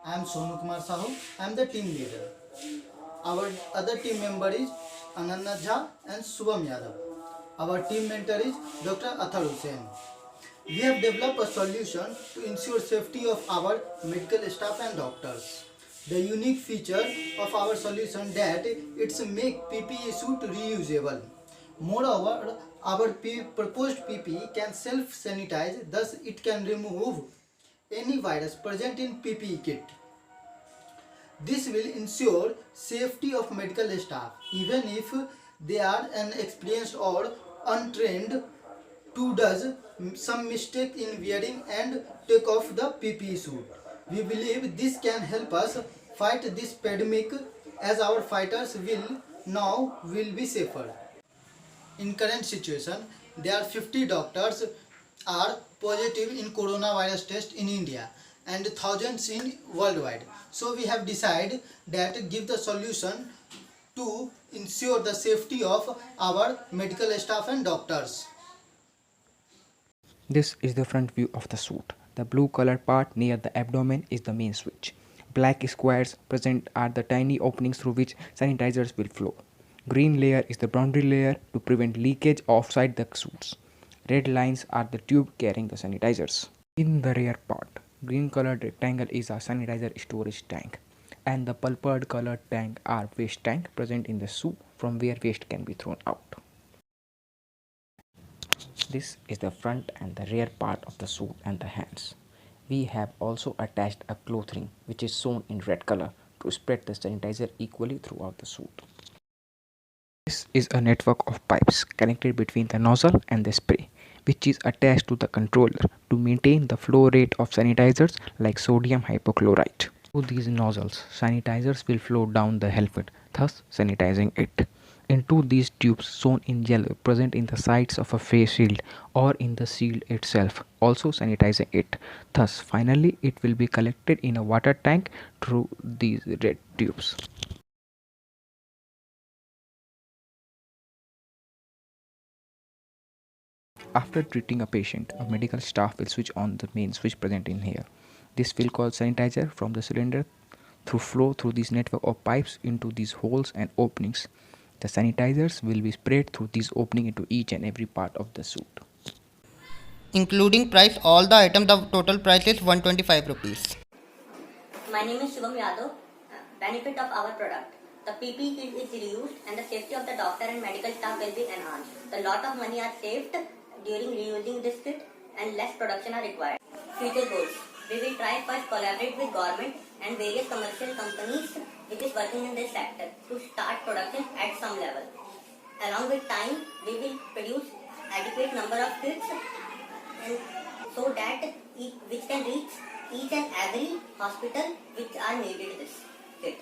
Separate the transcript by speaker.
Speaker 1: I am Sonu Kumar Sahu. I am the team leader. Our other team member is Ananya Jha and Subham Yadav. Our team mentor is Dr. Athar Hussain. We have developed a solution to ensure safety of our medical staff and doctors. The unique feature of our solution that it's make PPE suit reusable. Moreover, our proposed PPE can self-sanitize, thus it can remove any virus present in PPE kit. This will ensure safety of medical staff, even if they are inexperienced or untrained to does some mistake in wearing and take off the PPE suit. We believe this can help us fight this pandemic as our fighters will be safer. In current situation, there are 50 doctors are positive in coronavirus test in India and thousands in worldwide. So we have decided that give the solution to ensure the safety of our medical staff and doctors.
Speaker 2: This is the front view of the suit. The blue colored part near the abdomen is the main switch. Black squares present are the tiny openings through which sanitizers will flow. Green layer is the boundary layer to prevent leakage outside the suits. Red lines are the tube carrying the sanitizers. In the rear part, green colored rectangle is a sanitizer storage tank, and the purple colored tank are waste tank present in the suit from where waste can be thrown out. This is the front and the rear part of the suit and the hands. We have also attached a cloth ring which is shown in red color to spread the sanitizer equally throughout the suit. This is a network of pipes connected between the nozzle and the spray, which is attached to the controller to maintain the flow rate of sanitizers like sodium hypochlorite. Through these nozzles, sanitizers will flow down the helmet, thus sanitizing it. Into these tubes shown in yellow present in the sides of a face shield or in the shield itself, also sanitizing it. Thus, finally, it will be collected in a water tank through these red tubes. After treating a patient, a medical staff will switch on the main switch present in here. This will cause sanitizer from the cylinder through flow through this network of pipes into these holes and openings. The sanitizers will be sprayed through this opening into each and every part of the suit.
Speaker 3: Including price, all the items, the total price is 125 rupees.
Speaker 4: My name is Subham Yadav. Benefit of our product. The PPE kit is reused and the safety of the doctor and medical staff will be enhanced. A lot of money are saved during reusing this kit and less production are required. Future goals. We will try first collaborate with government and various commercial companies which is working in this sector to start production at some level. Along with time, we will produce adequate number of kits and so that which can reach each and every hospital which are needed this kit.